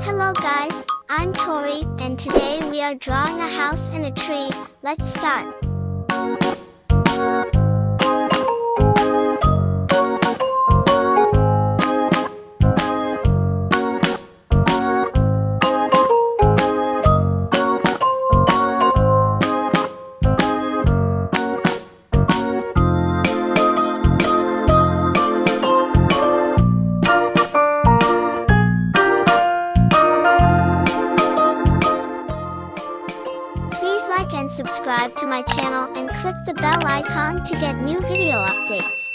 Hello guys, I'm Tori, and today we are drawing a house and a tree. Let's start. Please like and subscribe to my channel and click the bell icon to get new video updates.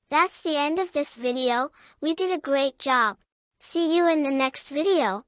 That's the end of this video. We did a great job. See you in the next video.